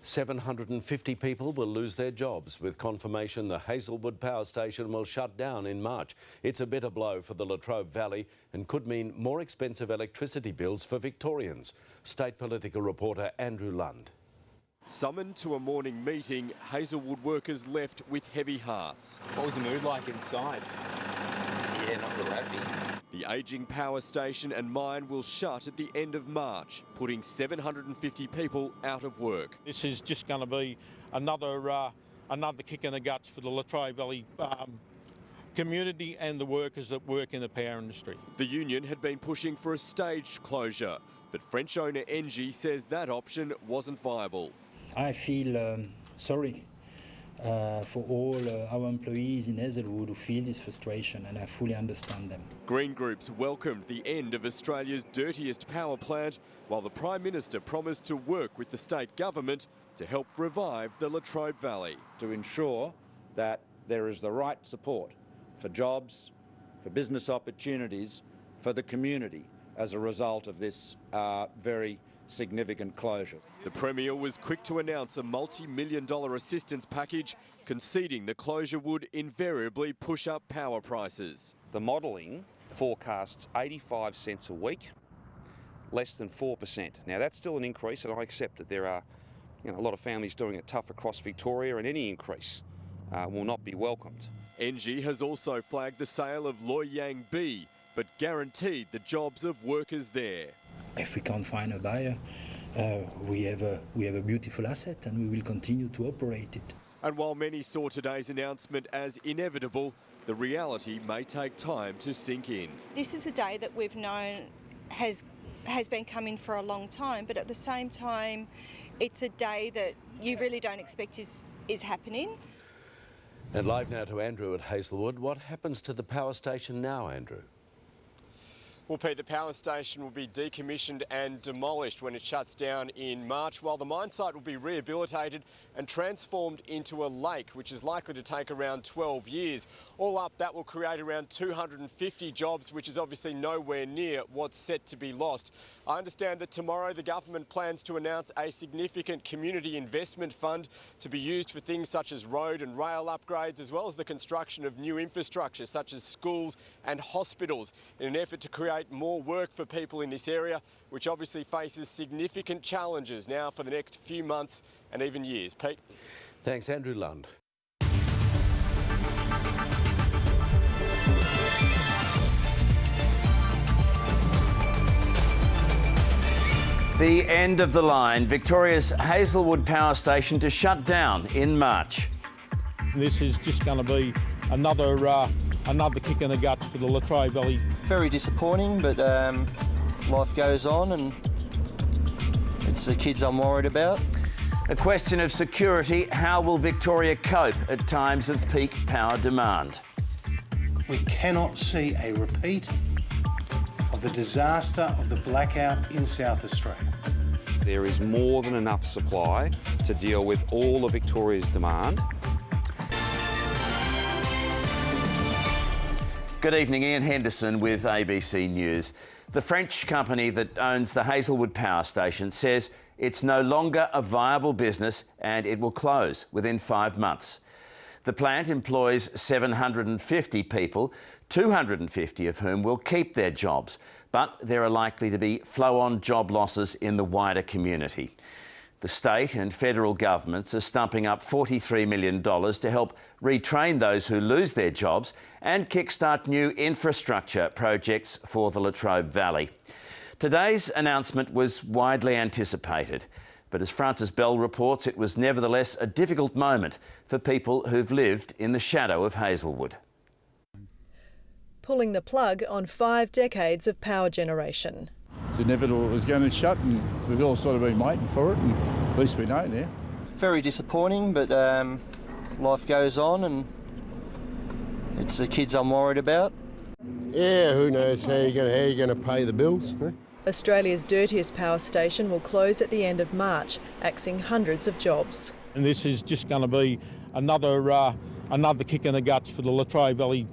750 people will lose their jobs with confirmation the Hazelwood power station will shut down in March. It's a bitter blow for the Latrobe Valley and could mean more expensive electricity bills for Victorians. State political reporter Andrew Lund. Summoned to a morning meeting, Hazelwood workers left with heavy hearts. What was the mood like inside? Yeah, not real happy. The ageing power station and mine will shut at the end of March, putting 750 people out of work. This is just going to be another kick in the guts for the Latrobe Valley community and the workers that work in the power industry. The union had been pushing for a staged closure, but French owner Engie says that option wasn't viable. I feel sorry for all our employees in Hazelwood who feel this frustration, and I fully understand them. Green groups welcomed the end of Australia's dirtiest power plant, while the Prime Minister promised to work with the state government to help revive the Latrobe Valley. To ensure that there is the right support for jobs, for business opportunities, for the community as a result of this very significant closure. The Premier was quick to announce a multi-million-dollar assistance package, conceding the closure would invariably push up power prices. The modelling forecasts 85 cents a week, less than 4%. Now that's still an increase, and I accept that there are a lot of families doing it tough across Victoria, and any increase will not be welcomed. Engie has also flagged the sale of Loy Yang B, but guaranteed the jobs of workers there. If we can't find a buyer, we have a beautiful asset, and we will continue to operate it. And while many saw today's announcement as inevitable, the reality may take time to sink in. This is a day that we've known has been coming for a long time, but at the same time, it's a day that you really don't expect is happening. And live now to Andrew at Hazelwood. What happens to the power station now, Andrew? Well, Pete, the power station will be decommissioned and demolished when it shuts down in March, while the mine site will be rehabilitated and transformed into a lake, which is likely to take around 12 years. All up, that will create around 250 jobs, which is obviously nowhere near what's set to be lost. I understand that tomorrow the government plans to announce a significant community investment fund to be used for things such as road and rail upgrades, as well as the construction of new infrastructure such as schools and hospitals, in an effort to create more work for people in this area, which obviously faces significant challenges now for the next few months and even years. Pete? Thanks, Andrew Lund. The end of the line. Victoria's Hazelwood power station to shut down in March. This is just going to be another kick in the guts for the Latrobe Valley. Very disappointing, but life goes on, and it's the kids I'm worried about. A question of security. How will Victoria cope at times of peak power demand? We cannot see a repeat of the disaster of the blackout in South Australia. There is more than enough supply to deal with all of Victoria's demand. Good evening, Ian Henderson with ABC News. The French company that owns the Hazelwood power station says it's no longer a viable business and it will close within 5 months. The plant employs 750 people, 250 of whom will keep their jobs, but there are likely to be flow-on job losses in the wider community. The state and federal governments are stumping up $43 million to help retrain those who lose their jobs and kickstart new infrastructure projects for the Latrobe Valley. Today's announcement was widely anticipated, but as Francis Bell reports, it was nevertheless a difficult moment for people who've lived in the shadow of Hazelwood. Pulling the plug on 5 decades of power generation. It's inevitable it was going to shut, and we've all sort of been waiting for it, and at least we know now. Very disappointing, but life goes on, and it's the kids I'm worried about. Yeah, who knows how you're going to pay the bills. Huh? Australia's dirtiest power station will close at the end of March, axing hundreds of jobs. And this is just going to be another kick in the guts for the Latrobe Valley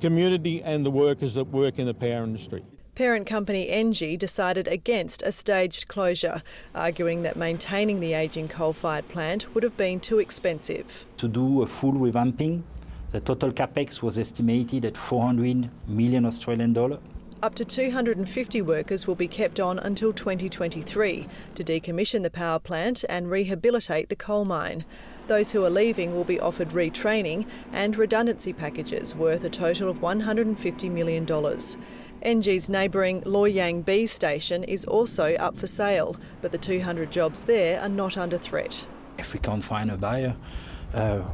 community and the workers that work in the power industry. Parent company Engie decided against a staged closure, arguing that maintaining the ageing coal-fired plant would have been too expensive. To do a full revamping, the total capex was estimated at 400 million Australian dollar. Up to 250 workers will be kept on until 2023 to decommission the power plant and rehabilitate the coal mine. Those who are leaving will be offered retraining and redundancy packages worth a total of $150 million. Engie's neighbouring Loy Yang B station is also up for sale, but the 200 jobs there are not under threat. If we can't find a buyer,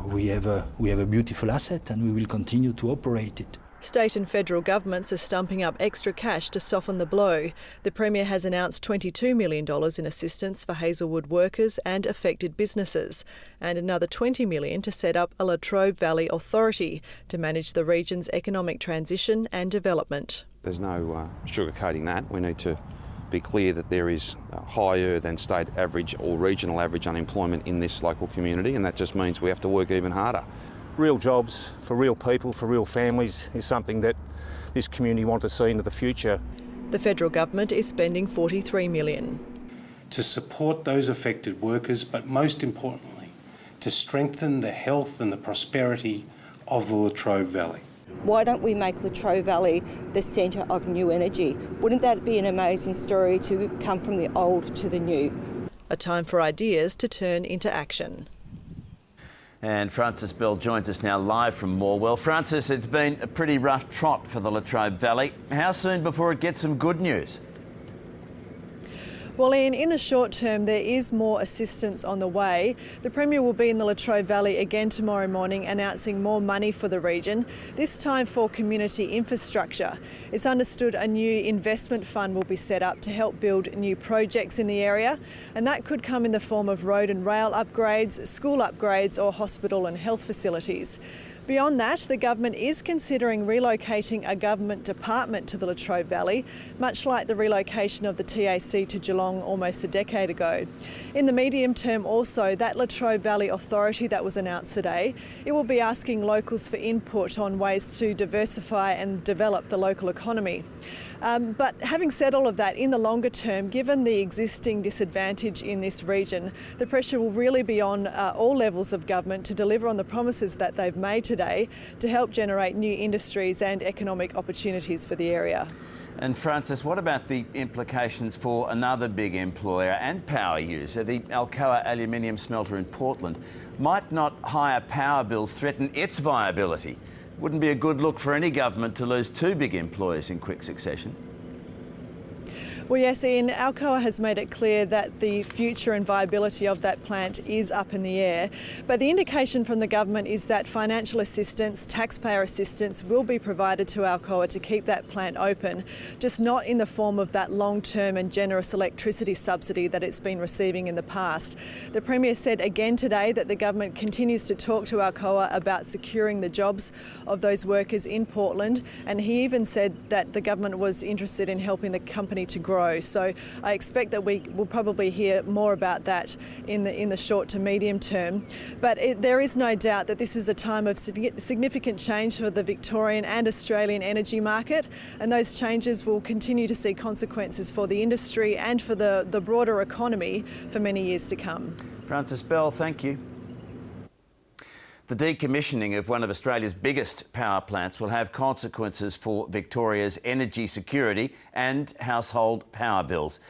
we have a beautiful asset and we will continue to operate it. State and federal governments are stumping up extra cash to soften the blow. The Premier has announced $22 million in assistance for Hazelwood workers and affected businesses, and another $20 million to set up a Latrobe Valley Authority to manage the region's economic transition and development. There's no sugarcoating that. We need to be clear that there is higher than state average or regional average unemployment in this local community, and that just means we have to work even harder. Real jobs for real people, for real families, is something that this community wants to see into the future. The federal government is spending $43 million. To support those affected workers, but most importantly, to strengthen the health and the prosperity of the Latrobe Valley. Why don't we make Latrobe Valley the centre of new energy? Wouldn't that be an amazing story to come from the old to the new? A time for ideas to turn into action. And Francis Bell joins us now live from Morwell. Francis, it's been a pretty rough trot for the Latrobe Valley. How soon before it gets some good news? Well, Ian, in the short term, there is more assistance on the way. The Premier will be in the Latrobe Valley again tomorrow morning announcing more money for the region, this time for community infrastructure. It's understood a new investment fund will be set up to help build new projects in the area, and that could come in the form of road and rail upgrades, school upgrades or hospital and health facilities. Beyond that, the government is considering relocating a government department to the Latrobe Valley, much like the relocation of the TAC to Geelong almost a decade ago. In the medium term also, that Latrobe Valley Authority that was announced today, it will be asking locals for input on ways to diversify and develop the local economy. But having said all of that, in the longer term, given the existing disadvantage in this region, the pressure will really be on all levels of government to deliver on the promises that they've made today to help generate new industries and economic opportunities for the area. And Francis, what about the implications for another big employer and power user, the Alcoa aluminium smelter in Portland? Might not higher power bills threaten its viability? Wouldn't be a good look for any government to lose two big employers in quick succession. Well, yes, Ian, Alcoa has made it clear that the future and viability of that plant is up in the air. But the indication from the government is that financial assistance, taxpayer assistance, will be provided to Alcoa to keep that plant open, just not in the form of that long-term and generous electricity subsidy that it's been receiving in the past. The Premier said again today that the government continues to talk to Alcoa about securing the jobs of those workers in Portland, and he even said that the government was interested in helping the company to grow. So I expect that we will probably hear more about that in the short to medium term. But there is no doubt that this is a time of significant change for the Victorian and Australian energy market, and those changes will continue to see consequences for the industry and for the broader economy for many years to come. Francis Bell, thank you. The decommissioning of one of Australia's biggest power plants will have consequences for Victoria's energy security and household power bills.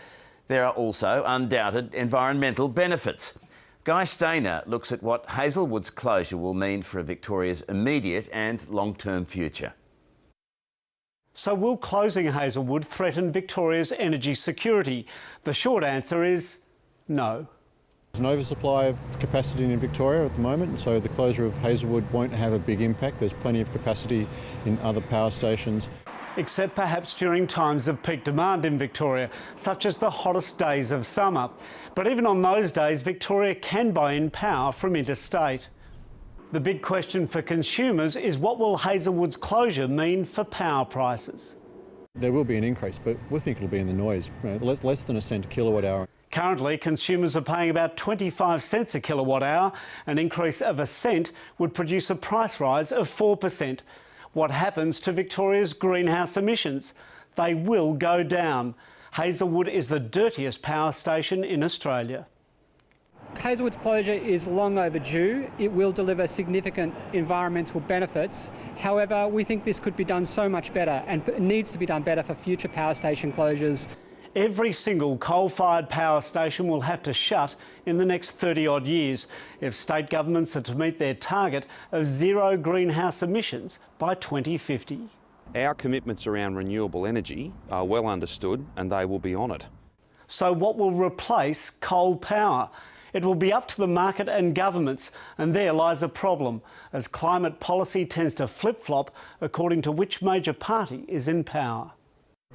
There are also undoubted environmental benefits. Guy Stainer looks at what Hazelwood's closure will mean for Victoria's immediate and long-term future. So will closing Hazelwood threaten Victoria's energy security? The short answer is no. There's an oversupply of capacity in Victoria at the moment, so the closure of Hazelwood won't have a big impact. There's plenty of capacity in other power stations. Except perhaps during times of peak demand in Victoria, such as the hottest days of summer. But even on those days, Victoria can buy in power from interstate. The big question for consumers is what will Hazelwood's closure mean for power prices? There will be an increase, but we think it'll be in the noise, less than a cent a kilowatt hour. Currently, consumers are paying about 25 cents a kilowatt hour. An increase of a cent would produce a price rise of 4%. What happens to Victoria's greenhouse emissions? they will go down. Hazelwood is the dirtiest power station in Australia. Hazelwood's closure is long overdue. It will deliver significant environmental benefits. However, we think this could be done so much better and needs to be done better for future power station closures. Every single coal-fired power station will have to shut in the next 30-odd years if state governments are to meet their target of zero greenhouse emissions by 2050. Our commitments around renewable energy are well understood and they will be honoured. So what will replace coal power? It will be up to the market and governments, and there lies a problem, as climate policy tends to flip-flop according to which major party is in power.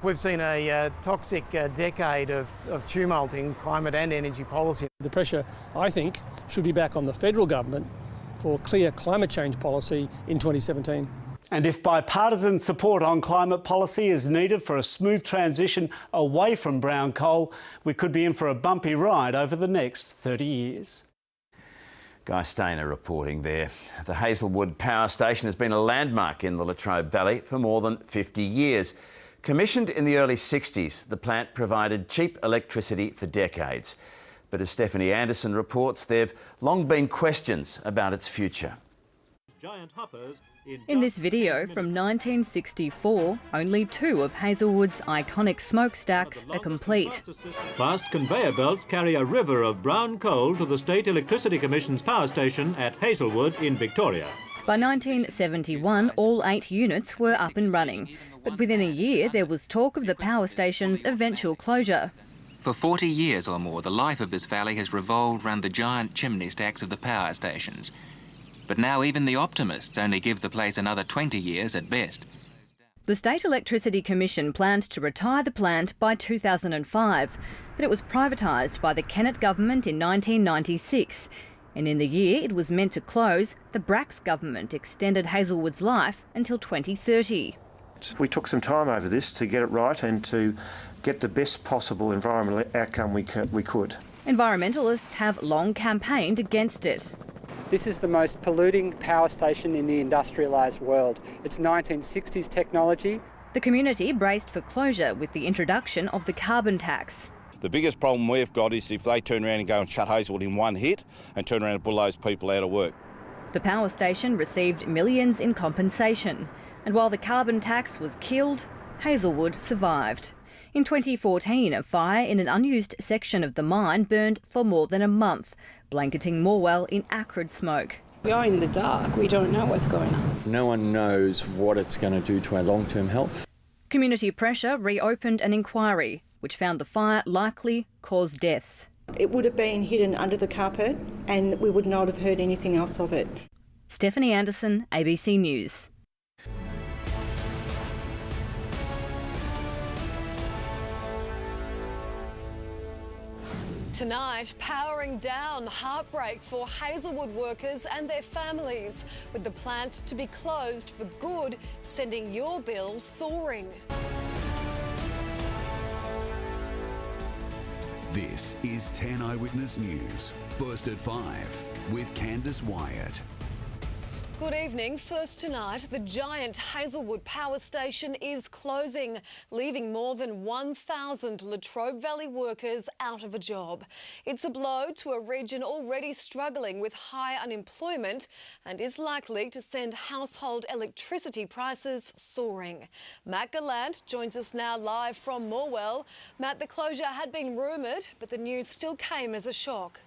We've seen a toxic decade of tumult in climate and energy policy. The pressure, I think, should be back on the federal government for clear climate change policy in 2017. And if bipartisan support on climate policy is needed for a smooth transition away from brown coal, we could be in for a bumpy ride over the next 30 years. Guy Stainer reporting there. The Hazelwood power station has been a landmark in the Latrobe Valley for more than 50 years. Commissioned in the early 60s, the plant provided cheap electricity for decades. But as Stephanie Anderson reports, there have long been questions about its future. In this video from 1964, only 2 of Hazelwood's iconic smokestacks are complete. Fast conveyor belts carry a river of brown coal to the State Electricity Commission's power station at Hazelwood in Victoria. By 1971, all 8 units were up and running. But within a year, there was talk of the power station's eventual closure. For 40 years or more, the life of this valley has revolved round the giant chimney stacks of the power stations. But now even the optimists only give the place another 20 years at best. The State Electricity Commission planned to retire the plant by 2005, but it was privatised by the Kennett government in 1996. And in the year it was meant to close, the Bracks government extended Hazelwood's life until 2030. We took some time over this to get it right and to get the best possible environmental outcome we could. Environmentalists have long campaigned against it. This is the most polluting power station in the industrialised world. It's 1960s technology. The community braced for closure with the introduction of the carbon tax. The biggest problem we've got is if they turn around and go and shut Hazelwood in one hit and turn around and pull those people out of work. The power station received millions in compensation. And while the carbon tax was killed, Hazelwood survived. In 2014, a fire in an unused section of the mine burned for more than a month, blanketing Morwell in acrid smoke. We are in the dark. We don't know what's going on. No one knows what it's going to do to our long-term health. Community pressure reopened an inquiry, which found the fire likely caused deaths. It would have been hidden under the carpet and we would not have heard anything else of it. Stephanie Anderson, ABC News. Tonight, powering down heartbreak for Hazelwood workers and their families, with the plant to be closed for good, sending your bills soaring. This is 10 Eyewitness News, first at 5, with Candice Wyatt. Good evening. First tonight, the giant Hazelwood power station is closing, leaving more than 1,000 Latrobe Valley workers out of a job. It's a blow to a region already struggling with high unemployment and is likely to send household electricity prices soaring. Matt Gallant joins us now live from Morwell. Matt, the closure had been rumoured, but the news still came as a shock.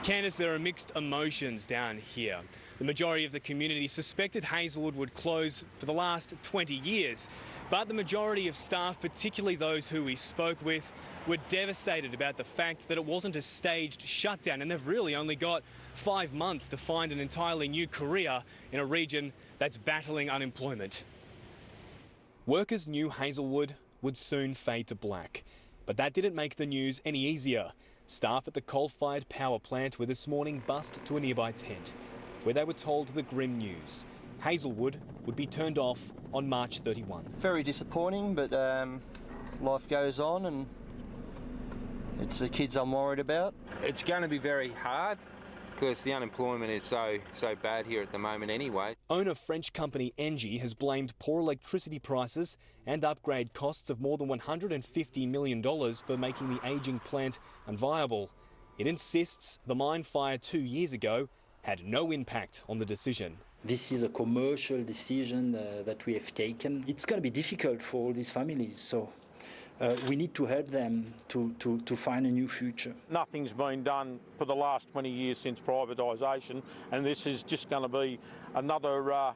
Candice, there are mixed emotions down here. The majority of the community suspected Hazelwood would close for the last 20 years, but the majority of staff, particularly those who we spoke with, were devastated about the fact that it wasn't a staged shutdown, and they've really only got 5 months to find an entirely new career in a region that's battling unemployment. Workers knew Hazelwood would soon fade to black, but that didn't make the news any easier. Staff at the coal-fired power plant were this morning bussed to a nearby tent, where they were told the grim news. Hazelwood would be turned off on March 31. Very disappointing, but life goes on and it's the kids I'm worried about. It's going to be very hard because the unemployment is so bad here at the moment anyway. Owner French company Engie has blamed poor electricity prices and upgrade costs of more than $150 million for making the ageing plant unviable. It insists the mine fire 2 years ago had no impact on the decision. This is a commercial decision that we have taken. It's going to be difficult for all these families, so we need to help them to find a new future. Nothing's been done for the last 20 years since privatisation, and this is just going to be another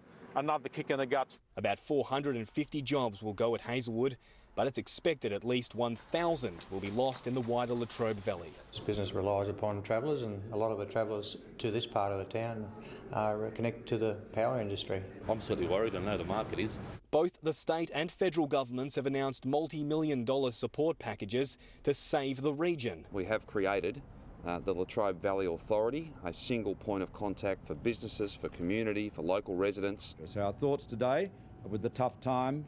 kick in the guts. About 450 jobs will go at Hazelwood, but it's expected at least 1,000 will be lost in the wider Latrobe Valley. This business relies upon travellers, and a lot of the travellers to this part of the town are connected to the power industry. I'm certainly worried. I know the market is. Both the state and federal governments have announced multi-million-dollar support packages to save the region. We have created the Latrobe Valley Authority, a single point of contact for businesses, for community, for local residents. So our thoughts today are with the tough times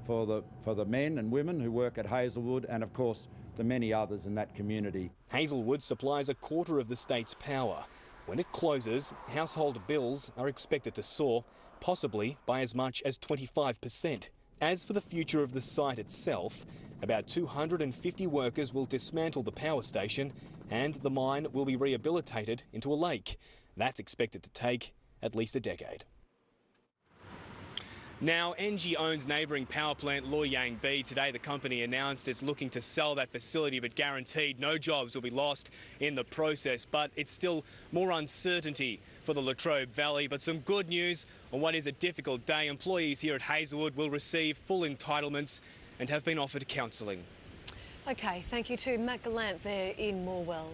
for the men and women who work at Hazelwood, and of course the many others in that community. Hazelwood supplies a quarter of the state's power. When it closes, household bills are expected to soar, possibly by as much as 25%. As for the future of the site itself, about 250 workers will dismantle the power station and the mine will be rehabilitated into a lake. That's expected to take at least a decade. Now, Engie owns neighbouring power plant Loy Yang B. Today, the company announced it's looking to sell that facility, but guaranteed no jobs will be lost in the process. But it's still more uncertainty for the Latrobe Valley. But some good news on what is a difficult day. Employees here at Hazelwood will receive full entitlements and have been offered counselling. OK, thank you to Matt Gallant there in Morwell.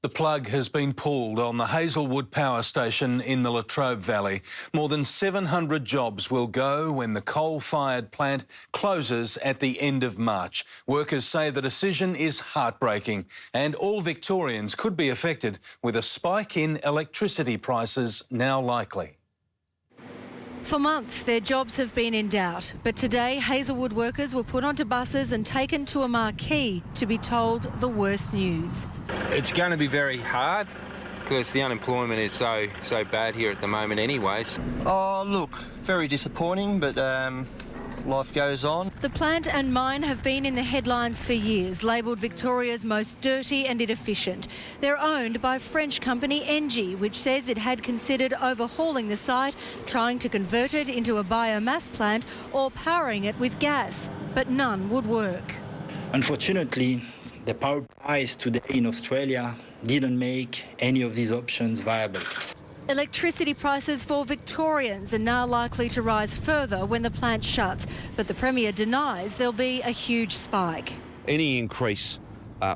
The plug has been pulled on the Hazelwood power station in the Latrobe Valley. More than 700 jobs will go when the coal-fired plant closes at the end of March. Workers say the decision is heartbreaking and all Victorians could be affected, with a spike in electricity prices now likely. For months, their jobs have been in doubt, but today Hazelwood workers were put onto buses and taken to a marquee to be told the worst news. It's going to be very hard because the unemployment is so bad here at the moment anyways. Oh, look, very disappointing, but life goes on. The plant and mine have been in the headlines for years, labelled Victoria's most dirty and inefficient. They're owned by French company Engie, which says it had considered overhauling the site, trying to convert it into a biomass plant or powering it with gas, but none would work. Unfortunately, the power price today in Australia didn't make any of these options viable. Electricity prices for Victorians are now likely to rise further when the plant shuts, but the Premier denies there'll be a huge spike. Any increase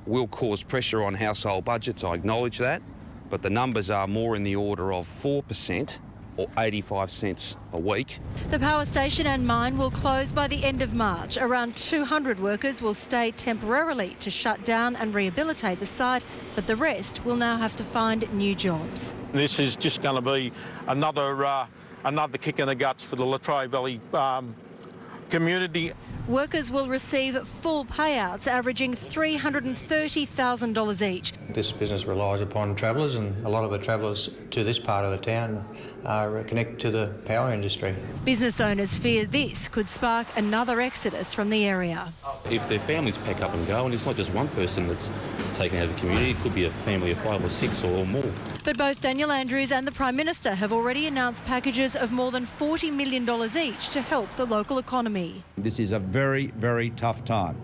will cause pressure on household budgets, I acknowledge that, but the numbers are more in the order of 4% or 85 cents a week. The power station and mine will close by the end of March. Around 200 workers will stay temporarily to shut down and rehabilitate the site, but the rest will now have to find new jobs. This is just going to be another kick in the guts for the Latrobe Valley community. Workers will receive full payouts averaging $330,000 each. This business relies upon travellers, and a lot of the travellers to this part of the town are connected to the power industry. Business owners fear this could spark another exodus from the area. If their families pack up and go, and it's not just one person that's taken out of the community, it could be a family of 5 or 6 or more. But both Daniel Andrews and the Prime Minister have already announced packages of more than $40 million each to help the local economy. This is a very, very tough time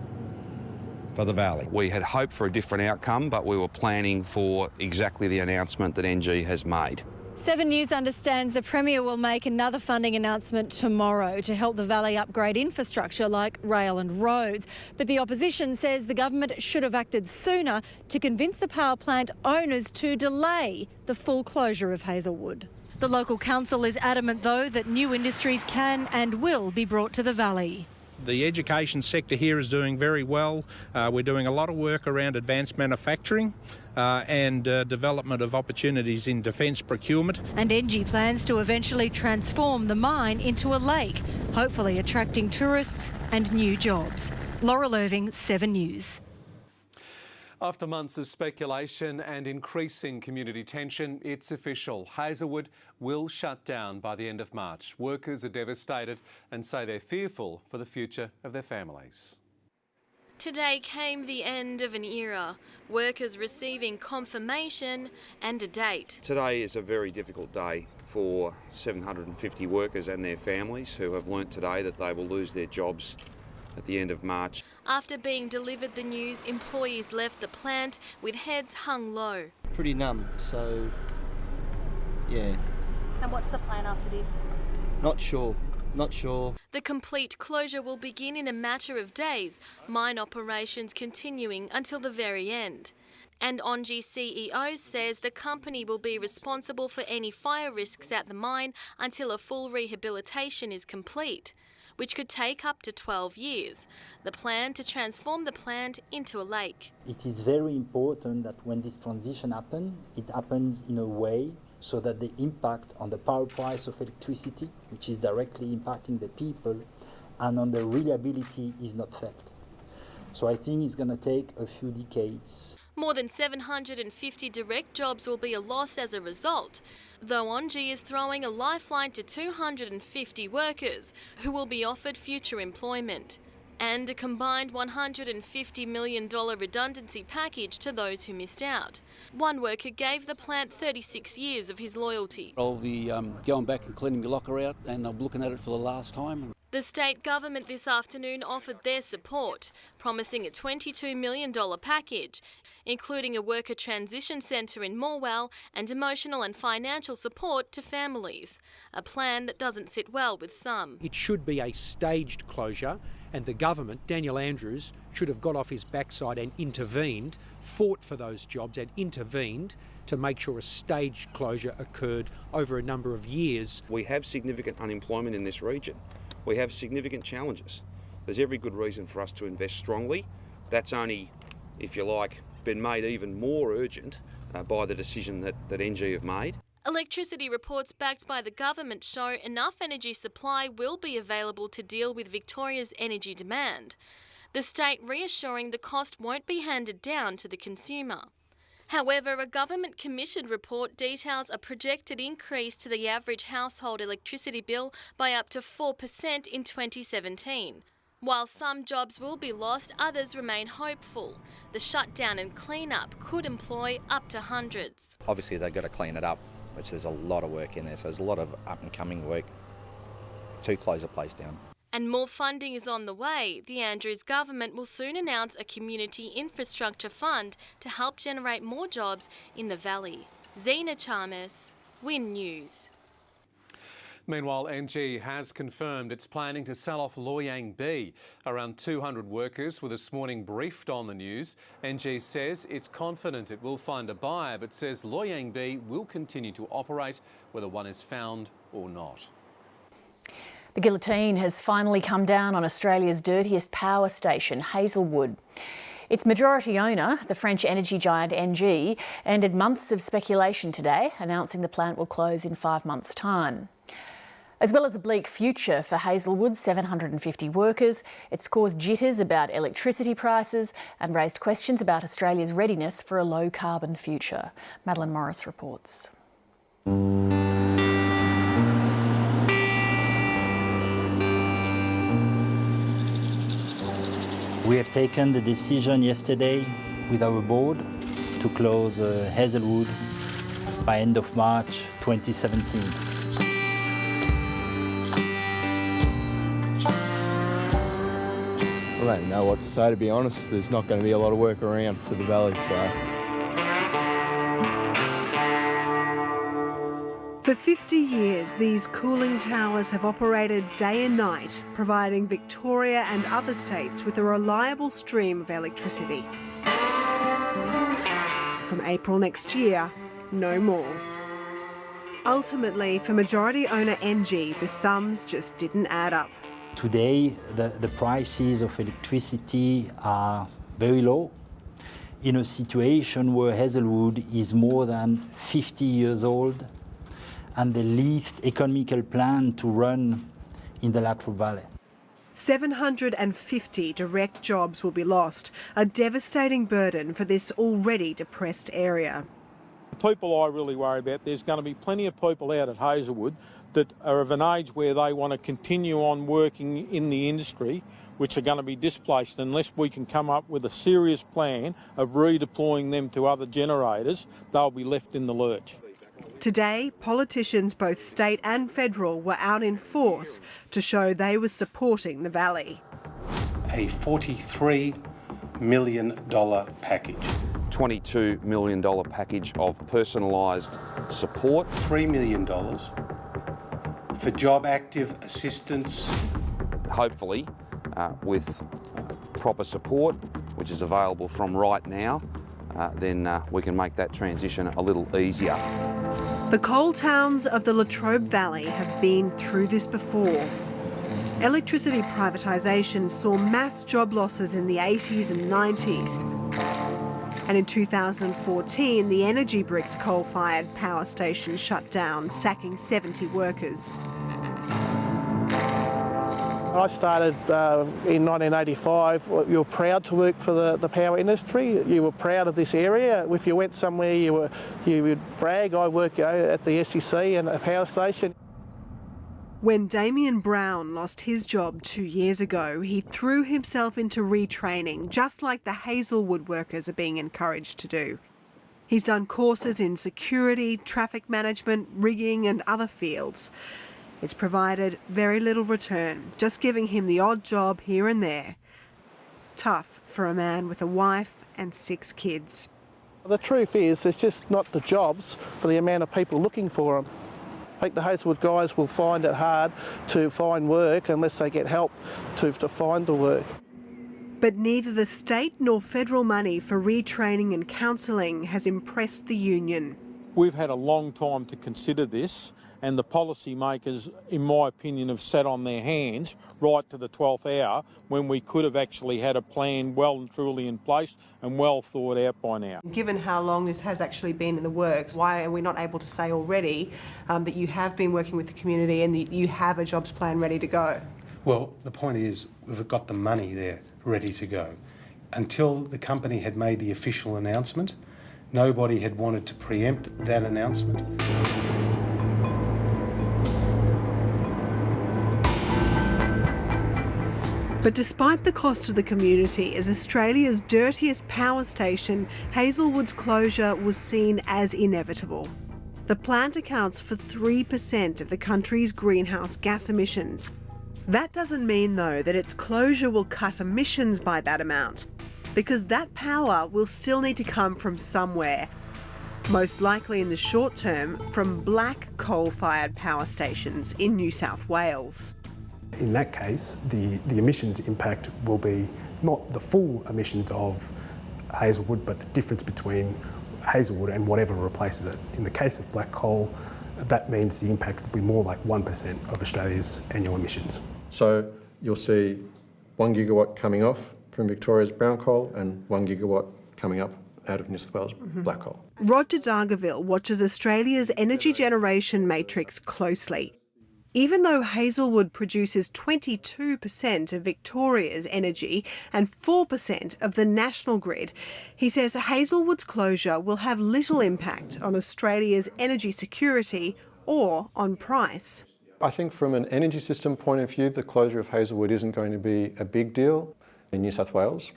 for the Valley. We had hoped for a different outcome, but we were planning for exactly the announcement that Engie has made. 7 News understands the Premier will make another funding announcement tomorrow to help the Valley upgrade infrastructure like rail and roads. But the opposition says the government should have acted sooner to convince the power plant owners to delay the full closure of Hazelwood. The local council is adamant, though, that new industries can and will be brought to the Valley. The education sector here is doing very well. We're doing a lot of work around advanced manufacturing and development of opportunities in defence procurement. And Engie plans to eventually transform the mine into a lake, hopefully attracting tourists and new jobs. Laurel Irving, 7 News. After months of speculation and increasing community tension, it's official. Hazelwood will shut down by the end of March. Workers are devastated and say they're fearful for the future of their families. Today came the end of an era, workers receiving confirmation and a date. Today is a very difficult day for 750 workers and their families who have learnt today that they will lose their jobs at the end of March. After being delivered the news, employees left the plant with heads hung low. Pretty numb, so yeah. And what's the plan after this? Not sure. The complete closure will begin in a matter of days, mine operations continuing until the very end. And Engie CEO says the company will be responsible for any fire risks at the mine until a full rehabilitation is complete, which could take up to 12 years. The plan to transform the plant into a lake. It is very important that when this transition happens, it happens in a way so that the impact on the power price of electricity, which is directly impacting the people, and on the reliability is not felt. So I think it's going to take a few decades. More than 750 direct jobs will be a loss as a result, though Engie is throwing a lifeline to 250 workers who will be offered future employment, and a combined $150 million redundancy package to those who missed out. One worker gave the plant 36 years of his loyalty. I'll be going back and cleaning my locker out, and I'm looking at it for the last time. The state government this afternoon offered their support, promising a $22 million package, including a worker transition centre in Morwell and emotional and financial support to families, a plan that doesn't sit well with some. It should be a staged closure, and the government, Daniel Andrews, should have got off his backside and intervened, fought for those jobs and intervened to make sure a staged closure occurred over a number of years. We have significant unemployment in this region. We have significant challenges. There's every good reason for us to invest strongly. That's only, if you like, been made even more urgent by the decision that Engie have made. Electricity reports backed by the government show enough energy supply will be available to deal with Victoria's energy demand, the state reassuring the cost won't be handed down to the consumer. However, a government-commissioned report details a projected increase to the average household electricity bill by up to 4% in 2017. While some jobs will be lost, others remain hopeful. The shutdown and clean-up could employ up to hundreds. Obviously, they've got to clean it up, which there's a lot of work in there, so there's a lot of up-and-coming work to close a place down. And more funding is on the way. The Andrews government will soon announce a community infrastructure fund to help generate more jobs in the valley. Zena Chalmers, Win News. Meanwhile, Engie has confirmed it's planning to sell off Loy Yang B. Around 200 workers were this morning briefed on the news. Engie says it's confident it will find a buyer, but says Loy Yang B will continue to operate whether one is found or not. The guillotine has finally come down on Australia's dirtiest power station, Hazelwood. Its majority owner, the French energy giant Engie, ended months of speculation today, announcing the plant will close in 5 months' time. As well as a bleak future for Hazelwood's 750 workers, it's caused jitters about electricity prices and raised questions about Australia's readiness for a low-carbon future. Madeline Morris reports. We have taken the decision yesterday with our board to close Hazelwood by end of March 2017. I don't know what to say, to be honest. There's not going to be a lot of work around for the valley, so. For 50 years, these cooling towers have operated day and night, providing Victoria and other states with a reliable stream of electricity. From April next year, no more. Ultimately, for majority owner Engie, the sums just didn't add up. Today, the prices of electricity are very low in a situation where Hazelwood is more than 50 years old and the least economical plant to run in the Latrobe Valley. 750 direct jobs will be lost, a devastating burden for this already depressed area. The people I really worry about, there's going to be plenty of people out at Hazelwood that are of an age where they want to continue on working in the industry, which are going to be displaced unless we can come up with a serious plan of redeploying them to other generators. They'll be left in the lurch. Today, politicians, both state and federal, were out in force to show they were supporting the valley. A $43 million package. $22 million package of personalised support. $3 million for job active assistance. Hopefully, with proper support, which is available from right now, then we can make that transition a little easier. The coal towns of the Latrobe Valley have been through this before. Electricity privatisation saw mass job losses in the 80s and 90s. And in 2014, the Energy Bricks coal-fired power station shut down, sacking 70 workers. I started in 1985. You were proud to work for the power industry. You were proud of this area. If you went somewhere, you would brag. I work at the SEC and a power station. When Damien Brown lost his job 2 years ago, he threw himself into retraining, just like the Hazelwood workers are being encouraged to do. He's done courses in security, traffic management, rigging and other fields. It's provided very little return, just giving him the odd job here and there. Tough for a man with a wife and 6 kids. The truth is, it's just not the jobs for the amount of people looking for them. I think the Hazelwood guys will find it hard to find work unless they get help to find the work. But neither the state nor federal money for retraining and counselling has impressed the union. We've had a long time to consider this, and the policymakers, in my opinion, have sat on their hands right to the 12th hour when we could have actually had a plan well and truly in place and well thought out by now. Given how long this has actually been in the works, why are we not able to say already that you have been working with the community and that you have a jobs plan ready to go? Well, the point is we've got the money there ready to go. Until the company had made the official announcement, nobody had wanted to preempt that announcement. But despite the cost to the community, as Australia's dirtiest power station, Hazelwood's closure was seen as inevitable. The plant accounts for 3% of the country's greenhouse gas emissions. That doesn't mean, though, that its closure will cut emissions by that amount, because that power will still need to come from somewhere. Most likely in the short term from black coal-fired power stations in New South Wales. In that case, the emissions impact will be not the full emissions of Hazelwood, but the difference between Hazelwood and whatever replaces it. In the case of black coal, that means the impact will be more like 1% of Australia's annual emissions. So you'll see 1 gigawatt coming off from Victoria's brown coal and 1 gigawatt coming up out of New South Wales black coal. Roger Dargaville watches Australia's energy generation matrix closely. Even though Hazelwood produces 22% of Victoria's energy and 4% of the national grid, he says Hazelwood's closure will have little impact on Australia's energy security or on price. I think from an energy system point of view, the closure of Hazelwood isn't going to be a big deal. In New South Wales,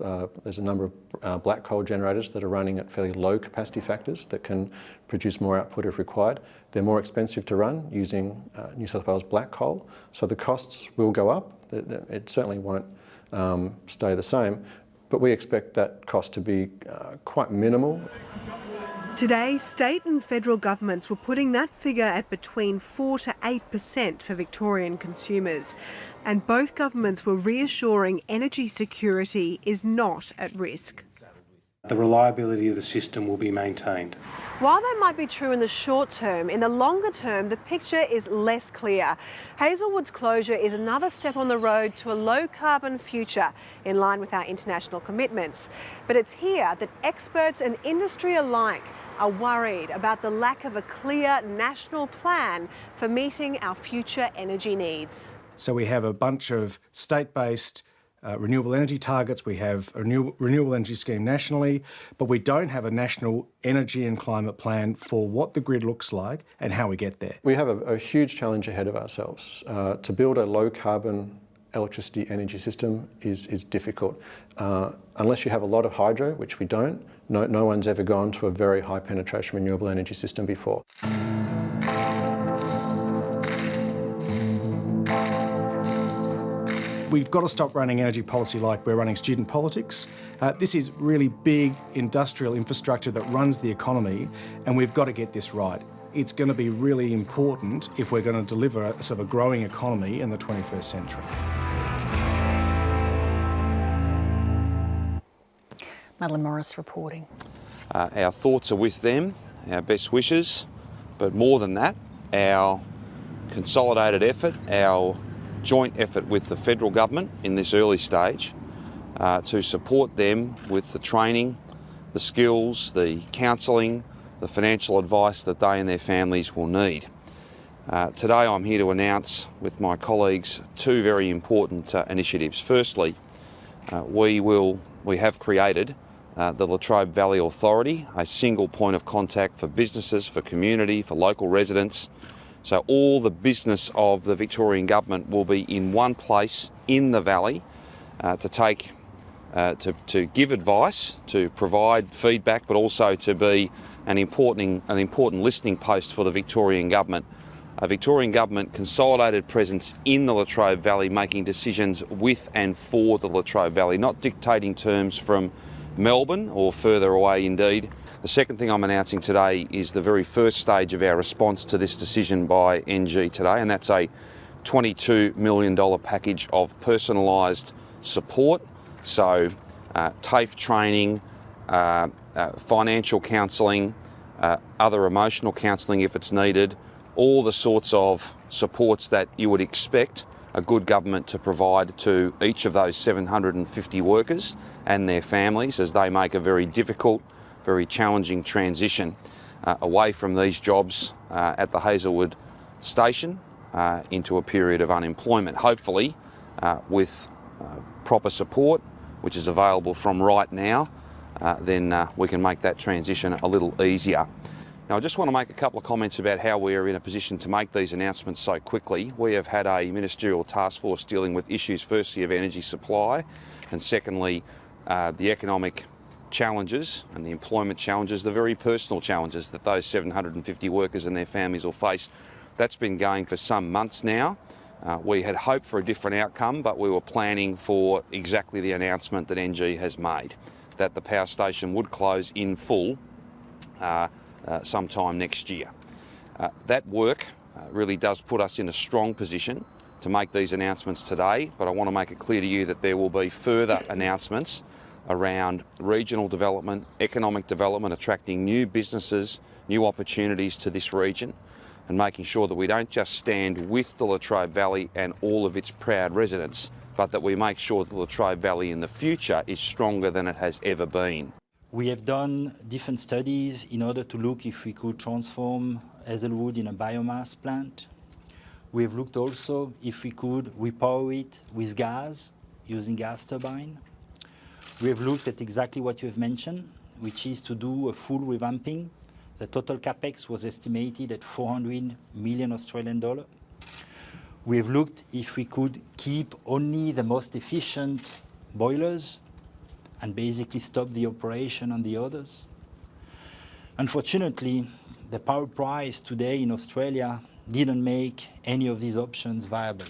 there's a number of black coal generators that are running at fairly low capacity factors that can produce more output if required. They're more expensive to run using New South Wales black coal, so the costs will go up. It certainly won't stay the same, but we expect that cost to be quite minimal. Today, state and federal governments were putting that figure at between 4 to 8% for Victorian consumers, and both governments were reassuring energy security is not at risk. The reliability of the system will be maintained. While that might be true in the short term, in the longer term, the picture is less clear. Hazelwood's closure is another step on the road to a low-carbon future, in line with our international commitments. But it's here that experts and industry alike are worried about the lack of a clear national plan for meeting our future energy needs. So we have a bunch of state-based renewable energy targets, we have a renewable energy scheme nationally, but we don't have a national energy and climate plan for what the grid looks like and how we get there. We have a huge challenge ahead of ourselves. To build a low-carbon electricity energy system is difficult. Unless you have a lot of hydro, which we don't, no one's ever gone to a very high penetration renewable energy system before. We've got to stop running energy policy like we're running student politics. This is really big industrial infrastructure that runs the economy, and we've got to get this right. It's going to be really important if we're going to deliver a sort of a growing economy in the 21st century. Madeline Morris reporting. Our thoughts are with them, our best wishes, but more than that, our consolidated effort, our joint effort with the federal government in this early stage to support them with the training, the skills, the counselling, the financial advice that they and their families will need. Today I'm here to announce with my colleagues two very important initiatives. Firstly, we have created the Latrobe Valley Authority, a single point of contact for businesses, for community, for local residents. So all the business of the Victorian Government will be in one place in the valley to give advice, to provide feedback, but also to be an important listening post for the Victorian Government. A Victorian Government consolidated presence in the Latrobe Valley, making decisions with and for the Latrobe Valley, not dictating terms from Melbourne or further away indeed. The second thing I'm announcing today is the very first stage of our response to this decision by NG today, and that's a $22 million package of personalised support. So TAFE training, financial counselling, other emotional counselling if it's needed, all the sorts of supports that you would expect a good government to provide to each of those 750 workers and their families as they make a very difficult, very challenging transition away from these jobs at the Hazelwood station into a period of unemployment. Hopefully with proper support, which is available from right now, then we can make that transition a little easier. Now, I just want to make a couple of comments about how we are in a position to make these announcements so quickly. We have had a ministerial task force dealing with issues, firstly, of energy supply, and secondly, the economic challenges and the employment challenges, the very personal challenges that those 750 workers and their families will face. That's been going for some months now. We had hoped for a different outcome, but we were planning for exactly the announcement that NG has made, that the power station would close in full sometime next year. That work really does put us in a strong position to make these announcements today, but I want to make it clear to you that there will be further announcements around regional development, economic development, attracting new businesses, new opportunities to this region, and making sure that we don't just stand with the Latrobe Valley and all of its proud residents, but that we make sure that the Latrobe Valley in the future is stronger than it has ever been. We have done different studies in order to look if we could transform Hazelwood in a biomass plant. We have looked also if we could repower it with gas, using gas turbine. We have looked at exactly what you have mentioned, which is to do a full revamping. The total capex was estimated at 400 million Australian dollar. We have looked if we could keep only the most efficient boilers and basically stop the operation on the others. Unfortunately, the power price today in Australia didn't make any of these options viable,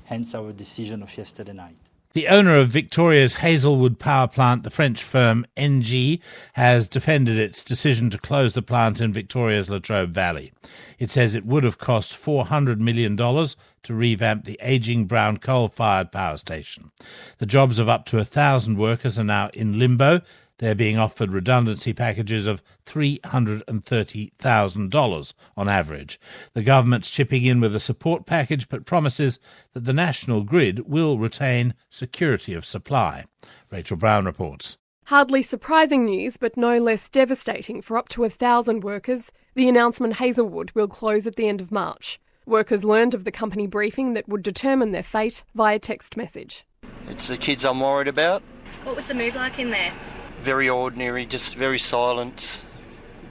hence our decision of yesterday night. The owner of Victoria's Hazelwood power plant, the French firm NG, has defended its decision to close the plant in Victoria's Latrobe Valley. It says it would have cost $400 million to revamp the ageing brown coal-fired power station. The jobs of up to 1,000 workers are now in limbo. They're being offered redundancy packages of $330,000 on average. The government's chipping in with a support package but promises that the national grid will retain security of supply. Rachel Brown reports. Hardly surprising news, but no less devastating for up to 1,000 workers. The announcement Hazelwood will close at the end of March. Workers learned of the company briefing that would determine their fate via text message. It's the kids I'm worried about. What was the mood like in there? Very ordinary, just very silent,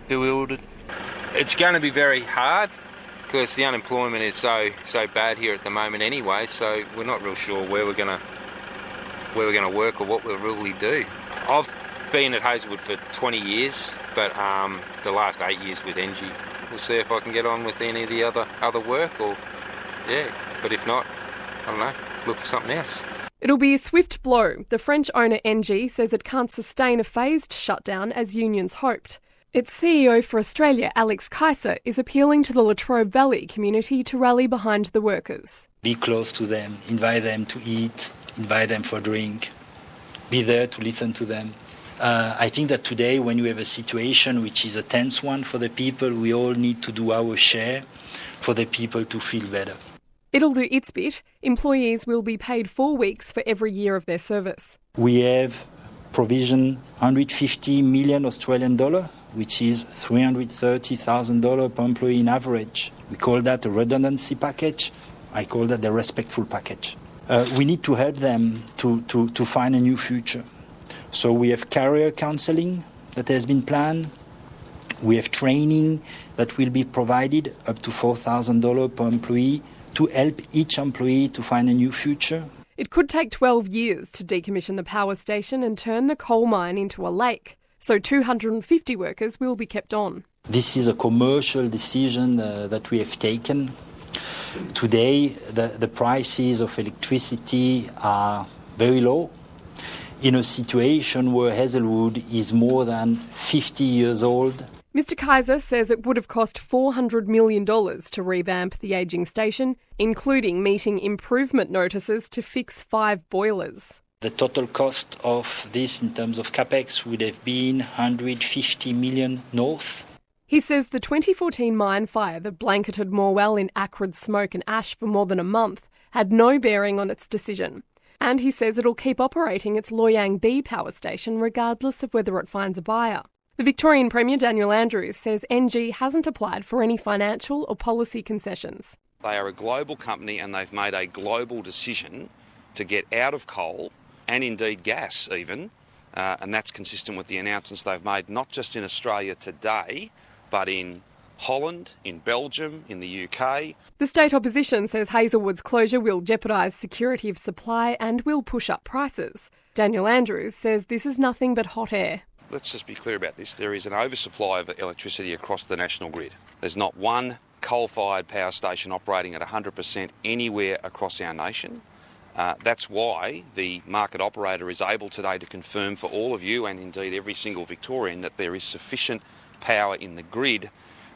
bewildered. It's going to be very hard because the unemployment is so bad here at the moment anyway, so we're not real sure where we're going to work or what we'll really do. I've been at Hazelwood for 20 years, but the last 8 years with NG. We'll see if I can get on with any of the other work, but if not, I don't know, look for something else. It'll be a swift blow. The French owner NG says it can't sustain a phased shutdown as unions hoped. Its CEO for Australia, Alex Kaiser, is appealing to the Latrobe Valley community to rally behind the workers. Be close to them, invite them to eat, invite them for a drink, be there to listen to them. I think that today, when you have a situation which is a tense one for the people, we all need to do our share for the people to feel better. It'll do its bit. Employees will be paid 4 weeks for every year of their service. We have provision 150 million Australian dollar, which is $330,000 per employee in average. We call that a redundancy package. I call that the respectful package. We need to help them to find a new future. So we have career counselling that has been planned. We have training that will be provided up to $4,000 per employee to help each employee to find a new future. It could take 12 years to decommission the power station and turn the coal mine into a lake. So 250 workers will be kept on. This is a commercial decision that we have taken. Today, the prices of electricity are very low. In a situation where Hazelwood is more than 50 years old. Mr Kaiser says it would have cost $400 million to revamp the ageing station, including meeting improvement notices to fix 5 boilers. The total cost of this in terms of capex would have been 150 million north. He says the 2014 mine fire that blanketed Morwell in acrid smoke and ash for more than a month had no bearing on its decision. And he says it'll keep operating its Loy Yang B power station regardless of whether it finds a buyer. The Victorian Premier Daniel Andrews says NG hasn't applied for any financial or policy concessions. They are a global company and they've made a global decision to get out of coal and indeed gas even, and that's consistent with the announcements they've made not just in Australia today, but in Holland, in Belgium, in the UK. The state opposition says Hazelwood's closure will jeopardise security of supply and will push up prices. Daniel Andrews says this is nothing but hot air. Let's just be clear about this. There is an oversupply of electricity across the national grid. There's not one coal-fired power station operating at 100% anywhere across our nation. That's why the market operator is able today to confirm for all of you and indeed every single Victorian that there is sufficient power in the grid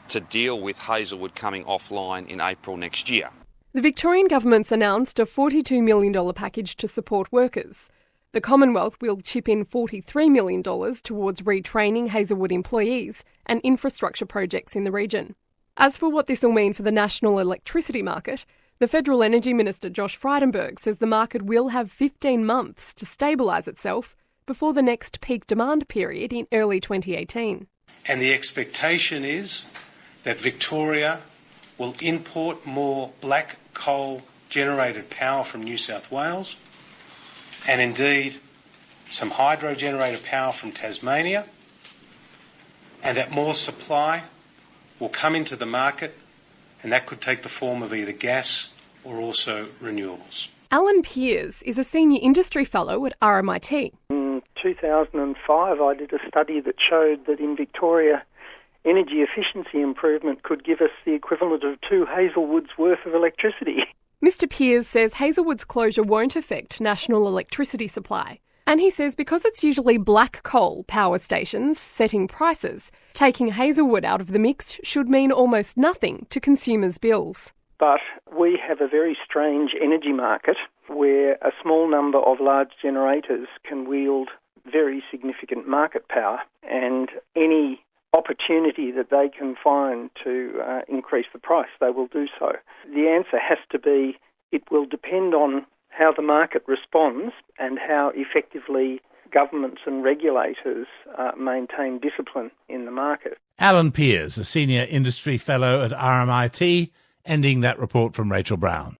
to deal with Hazelwood coming offline in April next year. The Victorian government's announced a $42 million package to support workers. The Commonwealth will chip in $43 million towards retraining Hazelwood employees and infrastructure projects in the region. As for what this will mean for the national electricity market, the Federal Energy Minister Josh Frydenberg says the market will have 15 months to stabilise itself before the next peak demand period in early 2018. And the expectation is that Victoria will import more black coal generated power from New South Wales and indeed some hydro generated power from Tasmania, and that more supply will come into the market, and that could take the form of either gas or also renewables. Alan Pearce is a senior industry fellow at RMIT. In 2005, I did a study that showed that in Victoria, energy efficiency improvement could give us the equivalent of 2 Hazelwoods worth of electricity. Mr Pearce says Hazelwood's closure won't affect national electricity supply. And he says because it's usually black coal power stations setting prices, taking Hazelwood out of the mix should mean almost nothing to consumers' bills. But we have a very strange energy market where a small number of large generators can wield very significant market power, and any opportunity that they can find to increase the price, they will do so. The answer has to be it will depend on how the market responds and how effectively governments and regulators maintain discipline in the market. Alan Pearce, a senior industry fellow at RMIT Ending that report from Rachel Brown.